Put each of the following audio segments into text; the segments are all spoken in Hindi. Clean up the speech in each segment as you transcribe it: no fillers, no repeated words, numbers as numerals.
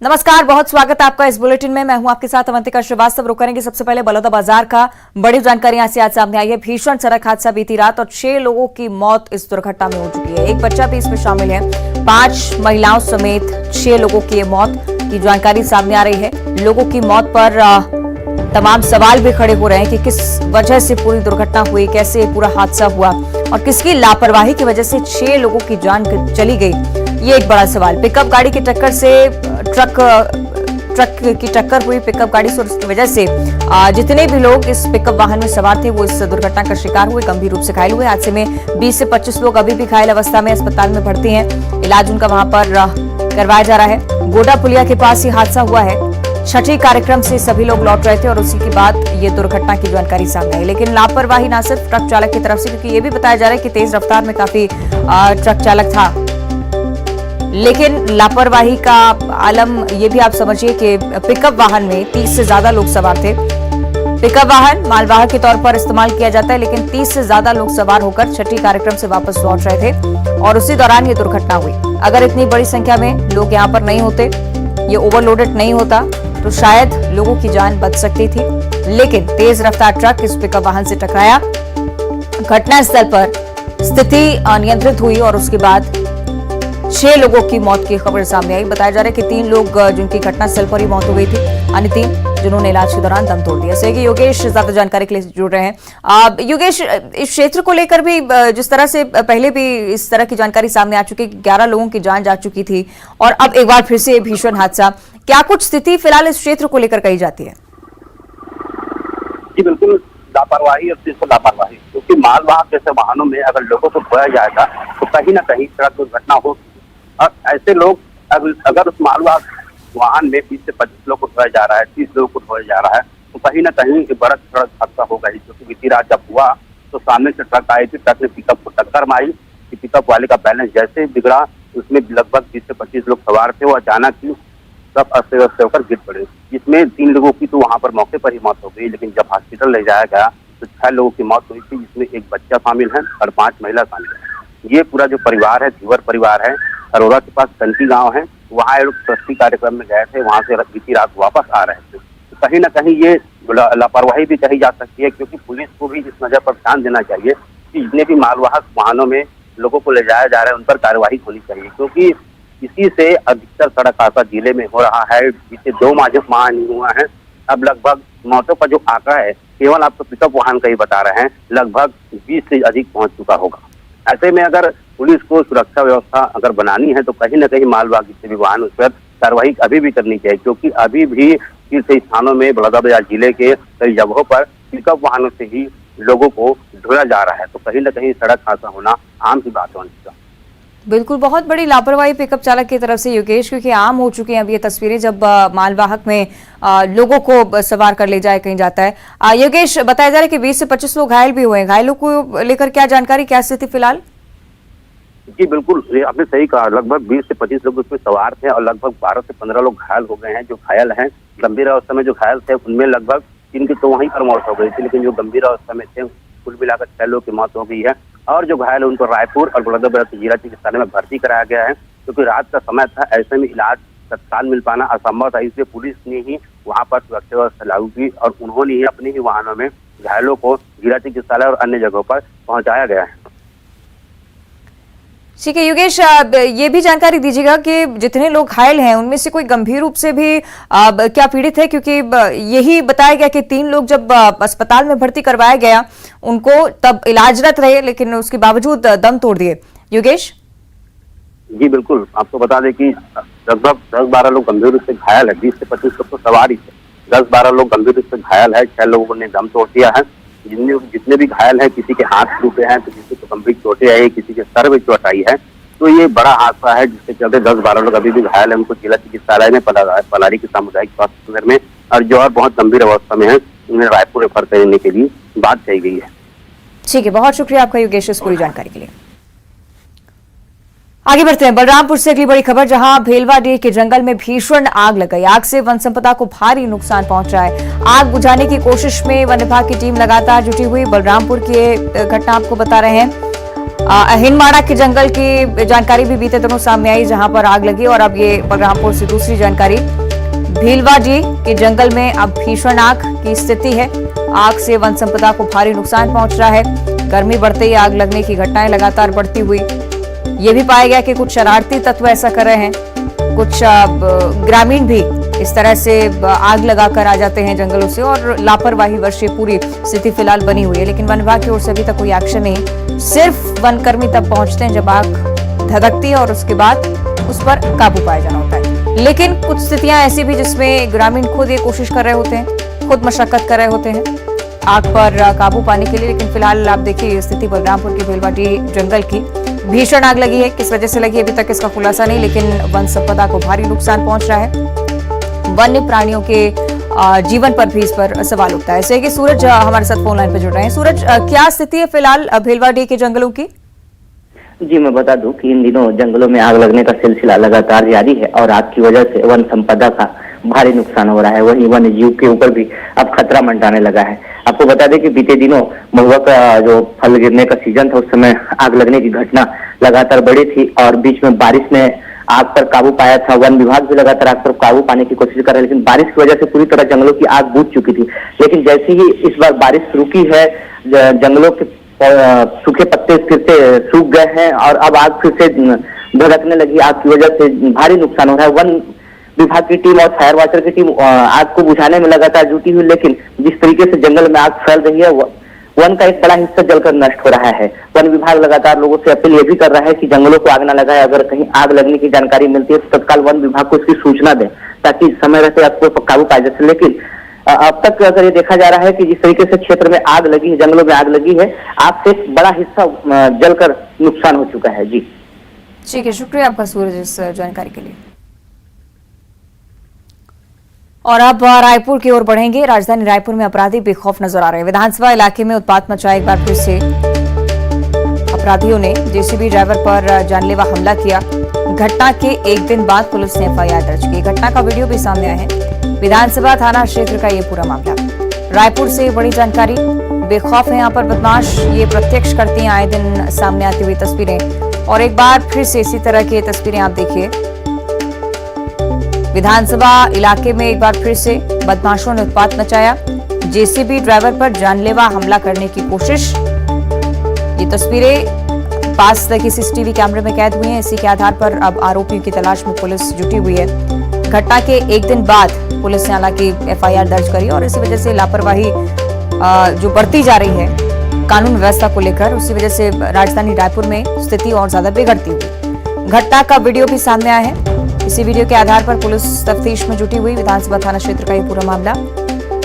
नमस्कार, बहुत स्वागत है आपका इस बुलेटिन में। मैं हूं आपके साथ अवंतिका श्रीवास्तव। रुक करेंगे सबसे पहले बलौदा बाजार का। बड़ी जानकारी यहां से आज सामने आई है। भीषण सड़क हादसा बीती रात और 6 लोगों की मौत इस दुर्घटना में हो चुकी है। एक बच्चा भी इसमें शामिल है। 5 महिलाओं समेत 6 लोगों की मौत की जानकारी सामने आ रही है। लोगों की मौत पर तमाम सवाल भी खड़े हो रहे हैं कि किस वजह से पूरी दुर्घटना हुई, कैसे पूरा हादसा हुआ और किसकी लापरवाही की वजह से 6 लोगों की जान चली गई, ये एक बड़ा सवाल। पिकअप गाड़ी की टक्कर से ट्रक की टक्कर हुई पिकअप गाड़ी से, और उसकी वजह से जितने भी लोग इस पिकअप वाहन में सवार थे वो इस दुर्घटना का शिकार हुए, गंभीर रूप से घायल हुए। हादसे में 20 से 25 लोग अभी भी घायल अवस्था में अस्पताल में भर्ती हैं। इलाज उनका वहां पर करवाया जा रहा है। गोडा पुलिया के पास ये हादसा हुआ है। छठी कार्यक्रम से सभी लोग लौट रहे थे और उसी के बाद ये दुर्घटना की जानकारी सामने आई। लेकिन लापरवाही न सिर्फ ट्रक चालक की तरफ से, क्योंकि ये भी बताया जा रहा है कि तेज रफ्तार में काफी ट्रक चालक था, लेकिन लापरवाही का आलम ये भी आप समझिए कि पिकअप वाहन में 30 से ज्यादा लोग सवार थे। पिकअप वाहन मालवाहक के तौर पर इस्तेमाल किया जाता है, लेकिन 30 से ज्यादा लोग सवार होकर छठी कार्यक्रम से वापस लौट रहे थे और उसी दौरान ये दुर्घटना हुई। अगर इतनी बड़ी संख्या में लोग यहाँ पर नहीं होते, ये ओवरलोडेड नहीं होता, तो शायद लोगों की जान बच सकती थी। लेकिन तेज रफ्तार ट्रक इस पिकअप वाहन से टकराया। घटनास्थल पर स्थिति अनियंत्रित हुई और उसके बाद 6 लोगों की मौत की खबर सामने आई। बताया जा रहा है कि 3 लोग जिनकी घटनास्थल पर ही मौत हो गई थी, अन्य 3 जिन्होंने इलाज के दौरान दम तोड़ दिया। सही योगेश ज्यादा जानकारी के लिए जुड़ रहे हैं। योगेश, इस क्षेत्र को लेकर भी जिस तरह से पहले भी इस तरह की जानकारी सामने आ चुकी, 11 लोगों की जान जा चुकी थी और अब एक बार फिर से भीषण हादसा, क्या कुछ स्थिति फिलहाल इस क्षेत्र को लेकर कही जाती है? जी बिल्कुल, लापरवाही और सिर्फ लापरवाही, क्योंकि मालवाहक जैसे वाहनों में अगर लोगों को खोया जाएगा तो कहीं ना कहीं सड़क दुर्घटना हो, और ऐसे लोग अगर उस मालवाहक वाहन में 20 से 25 लोग को ढोया जा रहा है, 30 लोगों को ढोया जा रहा है, तो कहीं ना कहीं बड़ा सड़क हादसा होगा ही। क्योंकि बीती रात जब हुआ तो सामने से ट्रक आई थी, ट्रक ने पिकअप को टक्कर मारी कि पिकअप वाले का बैलेंस जैसे बिगड़ा, उसमें लगभग 20 से 25 लोग सवार थे, वो अचानक ही सब अस्त व्यस्त होकर गिर पड़े, जिसमें 3 लोगों की तो वहां पर मौके पर ही मौत हो गई। लेकिन जब हॉस्पिटल ले जाया गया तो 6 लोगों की मौत हुई थी, जिसमें एक बच्चा शामिल है और 5 महिला शामिल है। ये पूरा जो परिवार है, धीवर परिवार है, अरोरा के पास कंटी गांव है, वहाँ लोग षष्ठी कार्यक्रम में गए थे, वहां से बीती रात वापस आ रहे थे। तो कहीं ना कहीं ये लापरवाही भी कही जा सकती है, क्योंकि पुलिस को भी इस नजर पर ध्यान देना चाहिए कि जितने भी मालवाहक वाहनों में लोगों को ले जाया जा रहा है उन पर कार्यवाही होनी चाहिए, क्योंकि इसी से अधिकतर सड़क हादसा जिले में हो रहा है। बीते 2 माह नहीं हुआ है। अब लगभग मौतों का जो आंकड़ा है, केवल आपको पिकअप वाहन का ही बता रहे हैं, लगभग 20 से अधिक पहुंच चुका होगा। ऐसे में अगर पुलिस को सुरक्षा व्यवस्था अगर बनानी है तो कहीं ना कहीं मालवाहक जितने भी वाहन उस पर कार्रवाई अभी भी करनी चाहिए, क्योंकि अभी भी तीर्थ स्थानों में बलौदाबाजार जिले के कई जगहों पर पिकअप वाहनों से ही लोगों को ढोया जा रहा है। तो कहीं ना कहीं सड़क हादसा होना आम सी बात होनी चाहिए। बिल्कुल, बहुत बड़ी लापरवाही पिकअप चालक की तरफ से योगेश, क्योंकि आम हो चुकी हैं अब ये तस्वीरें जब मालवाहक में लोगों को सवार कर ले जाए कहीं जाता है। योगेश, बताया जा रहा है कि 20 से 25 लोग घायल भी हुए हैं। घायलों को लेकर क्या जानकारी, क्या स्थिति फिलहाल? जी बिल्कुल, आपने सही कहा, लगभग 20 से 25 लोग उसमें सवार थे और लगभग 12 से 15 लोग घायल हो गए हैं। जो घायल हैं गंभीर अवस्था में, जो घायल थे उनमें लगभग 3 की तो वहीं पर मौत हो गई थी, लेकिन जो गंभीर अवस्था में थे कुल मिलाकर 6 लोगों की मौत हो गई है। और जो घायल है उनको रायपुर और बलौदाबाजार जिला चिकित्सालय में भर्ती कराया गया है, क्योंकि रात का समय था, ऐसे में इलाज तत्काल मिल पाना असंभव था। इसलिए पुलिस ने ही वहां पर सुरक्षा व्यवस्था लागू की और उन्होंने ही अपने ही वाहनों में घायलों को जिला चिकित्सालय और अन्य जगहों पर पहुंचाया गया है। ठीक है योगेश, ये भी जानकारी दीजिएगा कि जितने लोग घायल हैं उनमें से कोई गंभीर रूप से भी क्या पीड़ित है, क्योंकि यही बताया गया कि 3 लोग जब अस्पताल में भर्ती करवाया गया उनको तब इलाजरत रहे, लेकिन उसके बावजूद दम तोड़ दिए। योगेश जी बिल्कुल, आपको बता दें कि लगभग 10-12 लोग गंभीर रूप से घायल है। 20 से 25 लोग तो सवार ही थे, 10-12 लोग गंभीर रूप से घायल है। 6 लोगों ने दम तोड़ दिया है। जितने भी घायल हैं, किसी के हाथ टूटे हैं तो किसी को गंभीर चोटें आई, किसी के सर में चोट आई है। तो ये बड़ा हादसा है, जिसके चलते 10-12 लोग अभी भी घायल है। उनको जिला चिकित्सालय में पलारी के सामुदायिक स्वास्थ्य केंद्र में, और जो और बहुत गंभीर अवस्था में है उन्हें रायपुर रेफर करने के लिए बात कही गई है। ठीक है, बहुत शुक्रिया आपका योगेश इस पूरी जानकारी के लिए। आगे बढ़ते हैं बलरामपुर से अगली बड़ी खबर, जहां भेलवाडीह के जंगल में भीषण आग लग गई। आग से वन संपदा को भारी नुकसान पहुंचा है। आग बुझाने की कोशिश में वन विभाग की टीम लगातार जुटी हुई। बलरामपुर की घटना आपको बता रहे हैं। हिंदमाड़ा के जंगल की जानकारी भी बीते दिनों सामने आई, जहां पर आग लगी। और अब ये बलरामपुर से दूसरी जानकारी, भीलवाजी के जंगल में अब भीषण आग की स्थिति है। आग से वन संपदा को भारी नुकसान पहुंच रहा है। गर्मी बढ़ते ही आग लगने की घटनाएं लगातार बढ़ती हुई ये भी पाया गया कि कुछ शरारती तत्व ऐसा कर रहे हैं, कुछ ग्रामीण भी इस तरह से आग लगाकर आ जाते हैं जंगलों से, और लापरवाही वश ये पूरी स्थिति फिलहाल बनी हुई है। लेकिन वन विभाग की ओर से अभी तक कोई एक्शन नहीं, सिर्फ वनकर्मी तब पहुंचते हैं जब आग धधकती है और उसके बाद उस पर काबू पाया जाना होता है। लेकिन कुछ स्थितियां ऐसी भी जिसमें ग्रामीण खुद ये कोशिश कर रहे होते हैं, खुद मशक्कत कर रहे होते हैं आग पर काबू पाने के लिए। लेकिन फिलहाल आप देखिए स्थिति बलरामपुर के भीलवाटी जंगल की, भीषण आग लगी है। किस वजह से लगी अभी तक इसका खुलासा नहीं, लेकिन वन संपदा को भारी नुकसान पहुंच रहा है। वन्य प्राणियों के जीवन पर भी इस पर सवाल उठता है। ऐसे कि सूरज हमारे साथ फोन लाइन पर जुड़ रहे हैं। सूरज, क्या स्थिति है फिलहाल भीलवाटी के जंगलों की? जी, मैं बता दूं कि इन दिनों जंगलों में आग लगने का सिलसिला लगातार जारी है और आग की वजह से वन संपदा का भारी नुकसान हो रहा है। वहीं वन्य जीव के ऊपर भी अब खतरा मंडराने लगा है। आपको बता दें कि बीते दिनों महुआ का जो फल गिरने का सीजन था, उस समय आग लगने की घटना लगातार बढ़ी थी और बीच में बारिश ने आग पर काबू पाया था। वन विभाग भी लगातार आग पर काबू पाने की कोशिश कर रहा है, लेकिन बारिश की वजह से पूरी तरह जंगलों की आग बुझ चुकी थी। लेकिन जैसे ही इस बार बारिश रुकी है, जंगलों के सूखे पत्ते फिर से सूख गए हैं और अब आग फिर से भड़कने लगी। आग की वजह से भारी नुकसान हो रहा है। वन विभाग की टीम और फायर वाटर की टीम आग को बुझाने में लगातार जुटी हुई, लेकिन जिस तरीके से जंगल में आग फैल रही है, वन का एक बड़ा हिस्सा जलकर नष्ट हो रहा है। वन विभाग लगातार लोगों से अपील ये भी कर रहा है कि जंगलों को आग न लगाए। अगर कहीं आग लगने की जानकारी मिलती है तो तत्काल वन विभाग को इसकी सूचना दें, ताकि समय रहते आग पर काबू पाया जा सके। लेकिन अब तक अगर ये देखा जा रहा है कि जिस तरीके से क्षेत्र में आग लगी है, जंगलों में आग लगी है, आग से एक बड़ा हिस्सा जलकर नुकसान हो चुका है। जी ठीक है, शुक्रिया आपका सूरज इस जानकारी के लिए। और अब रायपुर की ओर बढ़ेंगे। राजधानी रायपुर में अपराधी बेखौफ नजर आ रहे हैं। विधानसभा इलाके में उत्पात मचा एक बार फिर से अपराधियों ने जेसीबी ड्राइवर पर जानलेवा हमला किया। घटना के एक दिन बाद पुलिस ने एफआईआर दर्ज की। घटना का वीडियो भी सामने आया है। विधानसभा थाना क्षेत्र का ये पूरा मामला। रायपुर से बड़ी जानकारी, बेखौफ है यहाँ पर बदमाश, ये प्रत्यक्ष करती हैं आए दिन सामने आती हुई तस्वीरें। और एक बार फिर से इसी तरह की तस्वीरें आप देखिए। विधानसभा इलाके में एक बार फिर से बदमाशों ने उत्पात मचाया। जेसीबी ड्राइवर पर जानलेवा हमला करने की कोशिश। ये तस्वीरें पास लगे सीसीटीवी कैमरे में कैद हुई हैं। इसी के आधार पर अब आरोपियों की तलाश में पुलिस जुटी हुई है। घटना के एक दिन बाद पुलिस ने हालांकि एफआईआर दर्ज करी और इसी वजह से लापरवाही जो बढ़ती जा रही है कानून व्यवस्था को लेकर, उसी वजह से राजधानी रायपुर में स्थिति और ज्यादा बिगड़ती हुई। घटना का वीडियो भी सामने आया है। इसी वीडियो के आधार पर पुलिस तफ्तीश में जुटी हुई। विधानसभा थाना क्षेत्र का ये पूरा मामला।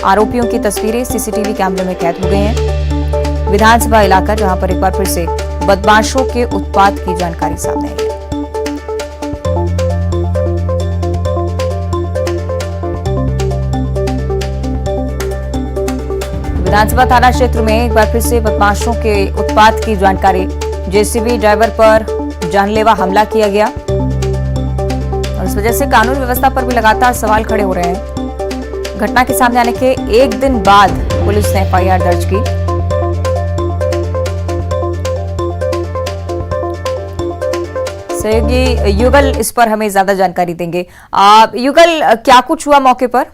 आरोपियों की तस्वीरें सीसीटीवी कैमरे में कैद हो गई हैं। विधानसभा इलाका जहां पर एक बार फिर से बदमाशों के उत्पात की जानकारी सामने आई है। विधानसभा थाना क्षेत्र में एक बार फिर से बदमाशों के उत्पात की जानकारी। जेसीबी ड्राइवर पर जानलेवा हमला किया गया और इस वजह से कानून व्यवस्था पर भी लगातार सवाल खड़े हो रहे हैं। घटना के सामने आने के एक दिन बाद पुलिस ने एफआईआर दर्ज की। सहयोगी युगल इस पर हमें ज्यादा जानकारी देंगे। युगल, क्या कुछ हुआ मौके पर?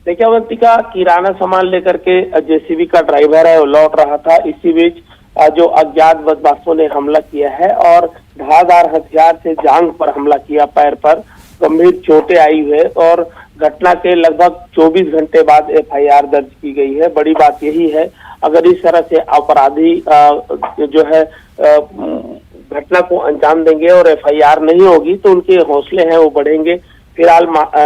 देखिए अवंतिका, किराना सामान लेकर के जेसीबी का ड्राइवर है वो लौट रहा था। इसी बीच जो अज्ञात बदमाशों ने हमला किया है और धारदार हथियार से जांघ पर हमला किया, पैर पर गंभीर चोटें आई हुई है और घटना के लगभग 24 घंटे बाद एफआईआर दर्ज की गई है। बड़ी बात यही है, अगर इस तरह से अपराधी जो है घटना को अंजाम देंगे और एफआईआर नहीं होगी तो उनके हौसले हैं वो बढ़ेंगे। फिलहाल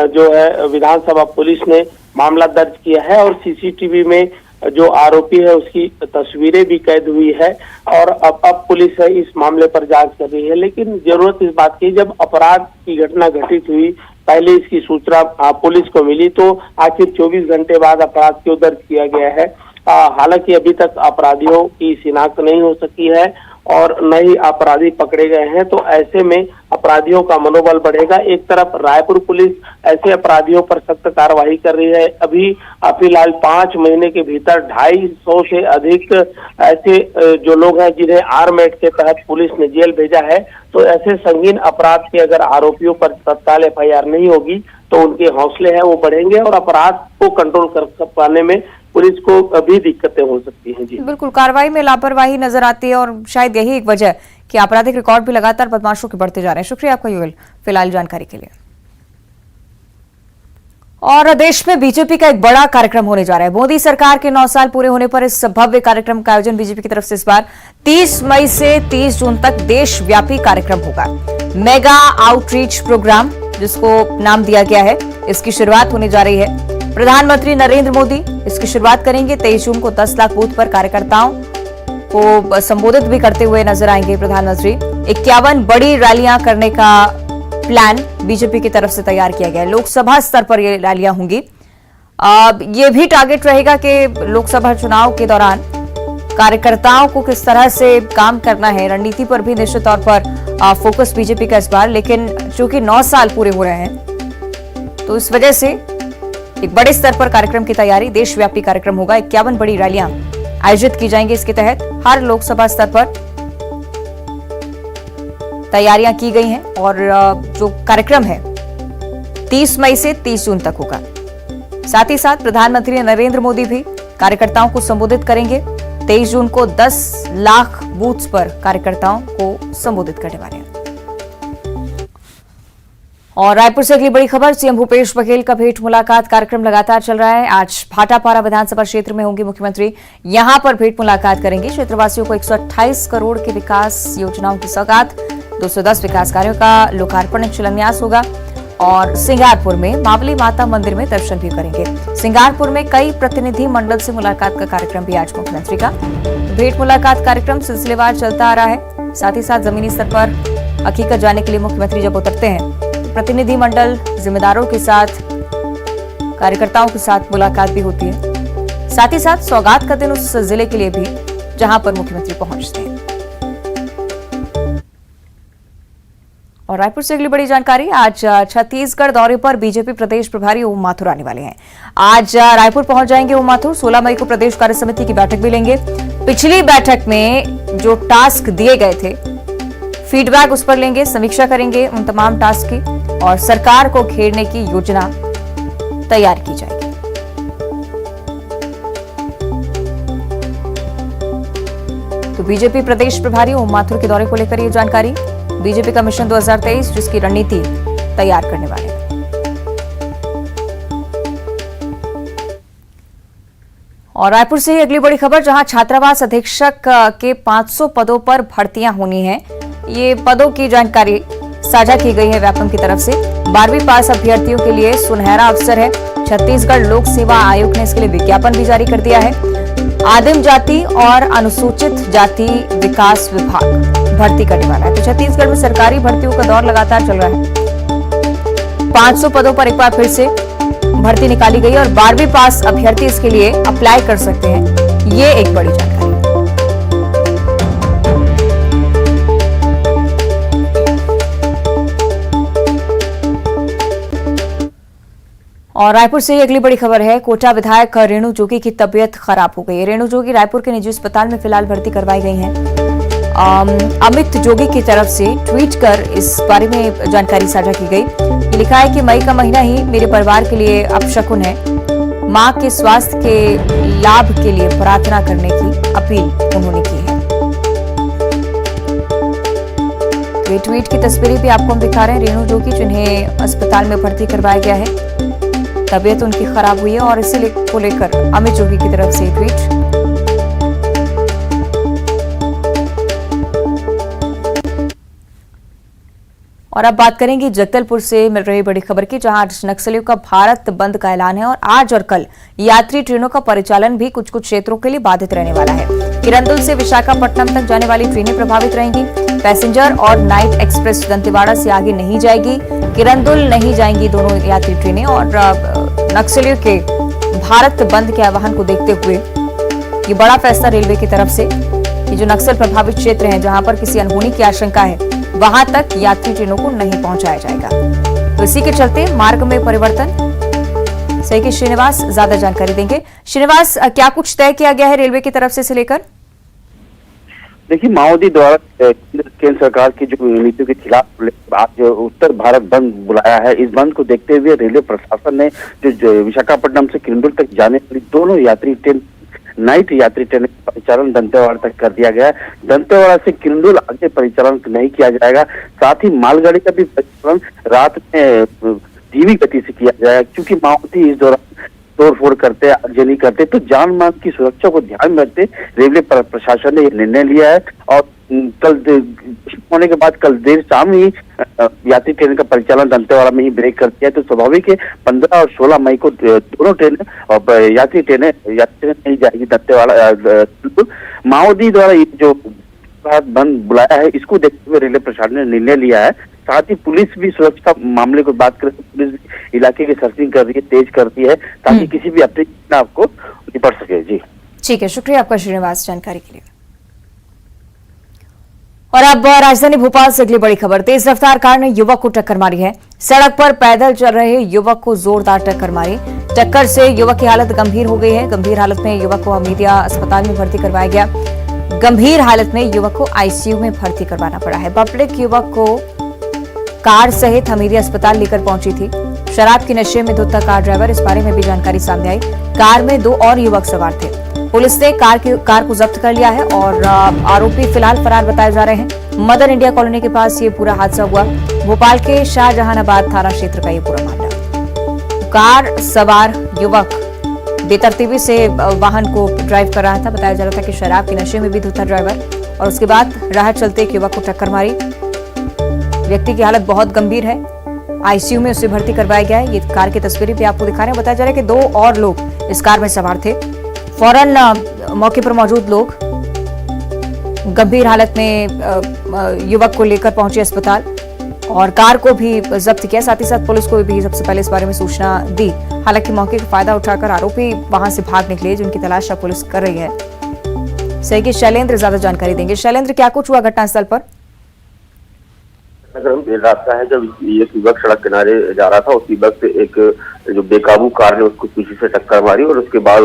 जो है विधानसभा पुलिस ने मामला दर्ज किया है और सीसीटीवी में जो आरोपी है उसकी तस्वीरें भी कैद हुई है और अब पुलिस है इस मामले पर जांच कर रही है। लेकिन जरूरत इस बात की, जब अपराध की घटना घटित हुई, पहले इसकी सूचना पुलिस को मिली तो आखिर 24 घंटे बाद अपराध क्यों दर्ज किया गया है। हालांकि अभी तक अपराधियों की शिनाख्त नहीं हो सकी है और न ही अपराधी पकड़े गए हैं, तो ऐसे में अपराधियों का मनोबल बढ़ेगा। एक तरफ रायपुर पुलिस ऐसे अपराधियों पर सख्त कार्रवाई कर रही है। अभी फिलहाल 5 महीने के भीतर 250 से अधिक ऐसे जो लोग हैं जिन्हें आर्म एक्ट के तहत पुलिस ने जेल भेजा है, तो ऐसे संगीन अपराध के अगर आरोपियों पर तत्काल FIR नहीं होगी तो उनके हौसले हैं वो बढ़ेंगे और अपराध को कंट्रोल कर पाने में पुलिस को अभी दिक्कतें हो सकती हैं। जी बिल्कुल, कार्रवाई में लापरवाही नजर आती है और शायद यही एक वजह कि आपराधिक रिकॉर्ड भी लगातार बदमाशों के बढ़ते जा रहे हैं। शुक्रिया आपका युगल फिलहाल जानकारी के लिए। और देश में बीजेपी का एक बड़ा कार्यक्रम होने जा रहा है। मोदी सरकार के 9 साल पूरे होने पर इस भव्य कार्यक्रम का आयोजन बीजेपी की तरफ से इस बार 30 मई से 30 जून तक देशव्यापी कार्यक्रम होगा। मेगा आउटरीच प्रोग्राम जिसको नाम दिया गया है, इसकी शुरुआत होने जा रही है। प्रधानमंत्री नरेंद्र मोदी इसकी शुरुआत करेंगे। 23 जून को 10 लाख बूथ पर कार्यकर्ताओं को संबोधित भी करते हुए नजर आएंगे प्रधानमंत्री। 51 बड़ी रैलियां करने का प्लान बीजेपी की तरफ से तैयार किया गया है। लोकसभा स्तर पर ये रैलियां होंगी। ये भी टारगेट रहेगा कि लोकसभा चुनाव के दौरान कार्यकर्ताओं को किस तरह से काम करना है, रणनीति पर भी निश्चित तौर पर फोकस बीजेपी का इस बार। लेकिन चूंकि 9 साल पूरे हो रहे हैं तो इस वजह से एक बड़े स्तर पर कार्यक्रम की तैयारी, देशव्यापी कार्यक्रम होगा। 51 बड़ी रैलियां आयोजित की जाएंगी। इसके तहत हर लोकसभा स्तर पर तैयारियां की गई हैं और जो कार्यक्रम है 30 मई से 30 जून तक होगा। साथ ही साथ प्रधानमंत्री नरेंद्र मोदी भी कार्यकर्ताओं को संबोधित करेंगे। 23 जून को 10 लाख बूथ्स पर कार्यकर्ताओं को संबोधित करने वाले हैं। और रायपुर से अगली बड़ी खबर, सीएम भूपेश बघेल का भेंट मुलाकात कार्यक्रम लगातार चल रहा है। आज भाटापारा विधानसभा क्षेत्र में होंगे मुख्यमंत्री, यहां पर भेंट मुलाकात करेंगे। क्षेत्रवासियों को 128 करोड़ की विकास योजनाओं की सौगात, 210 विकास कार्यों का लोकार्पण शिलान्यास होगा। और सिंगारपुर में मावली माता मंदिर में दर्शन भी करेंगे। सिंगारपुर में कई प्रतिनिधि मंडल से मुलाकात का कार्यक्रम भी आज मुख्यमंत्री का। भेंट मुलाकात कार्यक्रम सिलसिलेवार चलता आ रहा है। साथ ही साथ जमीनी स्तर पर हकीकत जानने के लिए मुख्यमंत्री जब उतरते हैं प्रतिनिधि मंडल जिम्मेदारों के साथ, कार्यकर्ताओं के साथ मुलाकात भी होती है। साथ ही साथ सौगात का दिन उस जिले के लिए भी जहां पर मुख्यमंत्री पहुंचते हैं। और रायपुर से अगली बड़ी जानकारी, आज छत्तीसगढ़ दौरे पर बीजेपी प्रदेश प्रभारी ओम माथुर आने वाले हैं। आज रायपुर पहुंच जाएंगे ओम माथुर। 16 मई को प्रदेश कार्य समिति की बैठक भी लेंगे। पिछली बैठक में जो टास्क दिए गए थे, फीडबैक उस पर लेंगे, समीक्षा करेंगे उन तमाम टास्क की और सरकार को घेरने की योजना तैयार की जाएगी। तो बीजेपी प्रदेश प्रभारी ओम माथुर के दौरे को लेकर ये जानकारी, बीजेपी का मिशन 2023 जिसकी रणनीति तैयार करने वाले हैं। और रायपुर से ही अगली बड़ी खबर, जहां छात्रावास अधीक्षक के 500 पदों पर भर्तियां होनी है। ये पदों की जानकारी साझा की गई है व्यापम की तरफ से। 12वीं पास अभ्यर्थियों के लिए सुनहरा अवसर है। छत्तीसगढ़ लोक सेवा आयोग ने इसके लिए विज्ञापन भी जारी कर दिया है। आदिम जाति और अनुसूचित जाति विकास विभाग भर्ती करने वाला है। तो छत्तीसगढ़ में सरकारी भर्तियों का दौर लगातार चल रहा है। 500 पदों पर एक बार फिर से भर्ती निकाली गई और 12वीं पास अभ्यर्थी इसके लिए अप्लाई कर सकते हैं। ये एक बड़ी जानकारी। और रायपुर से ही अगली बड़ी खबर है, कोटा विधायक रेणु जोगी की तबीयत खराब हो गई है। रेणु जोगी रायपुर के निजी अस्पताल में फिलहाल भर्ती करवाई गई हैं। अमित जोगी की तरफ से ट्वीट कर इस बारे में जानकारी साझा की गई। लिखा है कि मई का महीना ही मेरे परिवार के लिए अपशकुन है। मां के स्वास्थ्य के लाभ के लिए प्रार्थना करने की अपील उन्होंने की है। ये ट्वीट की तस्वीरें भी आपको हम दिखा रहे हैं। रेणु जोगी जिन्हें अस्पताल में भर्ती करवाया गया है, तबीयत उनकी खराब हुई है और इसी को लेकर अमित जोगी की तरफ से ट्वीट। और अब बात करेंगे जगदलपुर से मिल रही बड़ी खबर की, जहां आज नक्सलियों का भारत बंद का ऐलान है और आज और कल यात्री ट्रेनों का परिचालन भी कुछ कुछ क्षेत्रों के लिए बाधित रहने वाला है। किरंदुल से विशाखापट्टनम तक जाने वाली ट्रेनें प्रभावित रहेंगी। पैसेंजर और नाइट एक्सप्रेस दंतेवाड़ा से आगे नहीं जाएगी। किरंदुल नहीं जाएंगी दोनों यात्री ट्रेनें। और नक्सलियों के भारत बंद के आह्वान को देखते हुए ये बड़ा फैसला रेलवे की तरफ से कि जो नक्सल प्रभावित क्षेत्र हैं, जहां पर किसी अनहोनी की आशंका है, वहां तक यात्री ट्रेनों को नहीं पहुंचाया जाएगा। तो इसी के चलते मार्ग में परिवर्तन। सहयोगी श्रीनिवास ज्यादा जानकारी देंगे। श्रीनिवास, क्या कुछ तय किया गया है रेलवे की तरफ से इसे लेकर? देखिए, माओवादी द्वारा केंद्र सरकार की जो नीतियों के खिलाफ आज उत्तर भारत बंद बुलाया है। इस बंद को देखते हुए रेलवे प्रशासन ने जो विशाखापट्टनम से किरंदुल तक जाने वाली दोनों यात्री ट्रेन, नाइट यात्री ट्रेन का परिचालन दंतेवाड़ा तक कर दिया गया है। दंतेवाड़ा से किरंदुल आगे परिचालन नहीं किया जाएगा। साथ ही मालगाड़ी का भी परिचालन रात में धीमी गति से किया जाएगा, क्योंकि माओवादी इस दौरान तोड़फोड़ करते, आगजनी करते, तो जान माल की सुरक्षा को ध्यान में रखते रेलवे प्रशासन ने यह निर्णय लिया है। और कल होने के बाद कल देर शाम ही यात्री ट्रेन का परिचालन दंतेवाड़ा में ही ब्रेक कर दिया है। तो स्वाभाविक है 15 और 16 मई को दोनों ट्रेनें और यात्री ट्रेनें नहीं जाएगी दंतेवाड़ा। माओवादी द्वारा ये जो बंद बुलाया है, इसको देखते हुए रेलवे प्रशासन ने निर्णय लिया है। साथ ही पुलिस भी सुरक्षा मामले को बात करें तो पुलिस इलाके की सर्चिंग कर रही है, तेज करती है, ताकि किसी भी अपने आपको निपट सके। जी ठीक है, शुक्रिया आपका श्रीनिवास जानकारी के लिए। और अब राजधानी भोपाल से अगली बड़ी खबर। तेज रफ्तार कार ने युवक को टक्कर मारी है। सड़क पर पैदल चल रहे युवक को जोरदार टक्कर मारी। टक्कर से युवक की हालत गंभीर हो गई है। गंभीर हालत में युवक को हमीदिया अस्पताल में भर्ती करवाया गया। गंभीर हालत में युवक को आईसीयू में भर्ती करवाना पड़ा है। पब्लिक युवक को कार सहित हमीदिया अस्पताल लेकर पहुंची थी। शराब के नशे में धुत था कार ड्राइवर, इस बारे में भी जानकारी सामने आई। कार में 2 और युवक सवार थे। पुलिस ने कार को जब्त कर लिया है और आरोपी फिलहाल फरार बताए जा रहे हैं। मदर इंडिया कॉलोनी के पास ये पूरा हादसा हुआ। भोपाल के शाहजहानाबाद थाना क्षेत्र का ये पूरा मामला। कार सवार युवक बेतरतीबी से वाहन को ड्राइव कर रहा था। बताया जा रहा था कि शराब के नशे में भी धुत था ड्राइवर, और उसके बाद राह चलते एक युवक को टक्कर मारी। व्यक्ति की हालत बहुत गंभीर है। आईसीयू में उसे भर्ती करवाया गया है। ये कार की तस्वीरें भी आपको दिखा रहे हैं। बताया जा रहा है कि 2 और लोग इस कार में सवार थे। फौरन मौके पर मौजूद लोग गंभीर हालत में युवक को लेकर पहुंचे अस्पताल और कार को भी जब्त किया। साथ ही साथ पुलिस को भी सबसे पहले इस बारे में सूचना दी। हालांकि मौके का फायदा उठाकर आरोपी वहां से भाग निकले, जिनकी तलाश पुलिस कर रही है। सहयोगी शैलेंद्र ज्यादा जानकारी देंगे। शैलेंद्र, क्या कुछ हुआ घटनास्थल पर? नगर देर रात का है, जब ये युवक सड़क किनारे जा रहा था, उसी वक्त एक जो बेकाबू कार ने उसको पीछे से टक्कर मारी और उसके बाद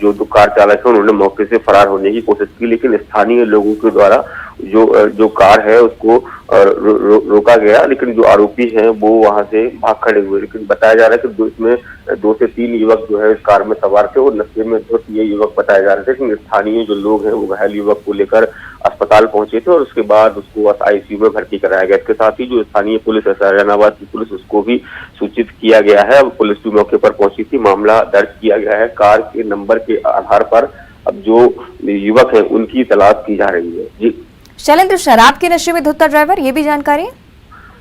जो कार चालक है उन्होंने मौके से फरार होने की कोशिश की, लेकिन स्थानीय लोगों के द्वारा जो कार है उसको रोका गया। लेकिन जो आरोपी हैं वो वहां से भाग खड़े हुए। लेकिन बताया जा रहा है कि इसमें 2 से 3 युवक जो है इस कार में सवार थे और नशे में धुत ये युवक बताए जा रहे थे। लेकिन स्थानीय जो लोग हैं वो घायल युवक को लेकर अस्पताल पहुंचे थे और उसके बाद उसको आईसीयू में भर्ती कराया गया। इसके साथ ही जो स्थानीय पुलिस है, शाहजहानाबाद की पुलिस, उसको भी सूचित किया गया है। पुलिस भी मौके पर पहुंची थी, मामला दर्ज किया गया है। कार के नंबर के आधार पर अब जो युवक है उनकी तलाश की जा रही है। जी शैलेंद्र, शराब के नशे में धुत था ड्राइवर, ये भी जानकारी?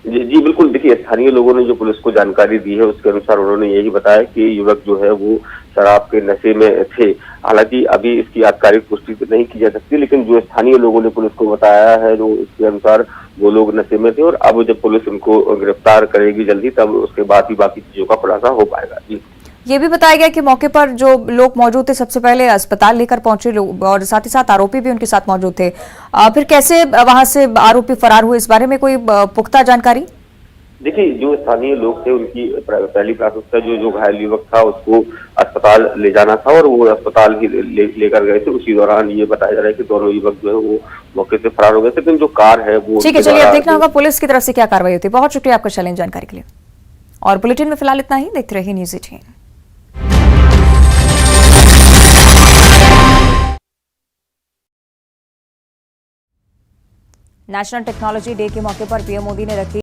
जी बिल्कुल। देखिए, स्थानीय लोगों ने जो पुलिस को जानकारी दी है उसके अनुसार उन्होंने यही बताया कि युवक जो है वो शराब के नशे में थे। हालांकि अभी इसकी आधिकारिक पुष्टि नहीं की जा सकती, लेकिन जो स्थानीय लोगों ने पुलिस को बताया है जो इसके अनुसार वो लोग नशे में थे और अब जब पुलिस उनको गिरफ्तार करेगी जल्दी, तब उसके बाद ही बाकी चीजों का खुलासा हो पाएगा। जी ये भी बताया गया कि मौके पर जो लोग मौजूद थे सबसे पहले अस्पताल लेकर पहुंचे लोग, और साथ ही साथ आरोपी भी उनके साथ मौजूद थे। फिर कैसे वहां से आरोपी फरार हुए, इस बारे में कोई पुख्ता जानकारी? देखिए, जो स्थानीय लोग थे उनकी पहली प्राथमिकता जो घायल युवक था उसको अस्पताल ले जाना था और वो अस्पताल ही लेकर गए थे। उसी दौरान ये बताया जा रहा है कि दोनों युवक जो है वो मौके से फरार हो गए थे। लेकिन जो कार है वो ठीक है, चलिए अब देखना होगा पुलिस की तरफ से क्या कार्रवाई होती है। बहुत शुक्रिया आपका शैलेंद्र जानकारी के लिए। और बुलेटिन में फिलहाल इतना ही। देखते रहिए न्यूज़ 18। नेशनल टेक्नोलॉजी डे के मौके पर पीएम मोदी ने रखी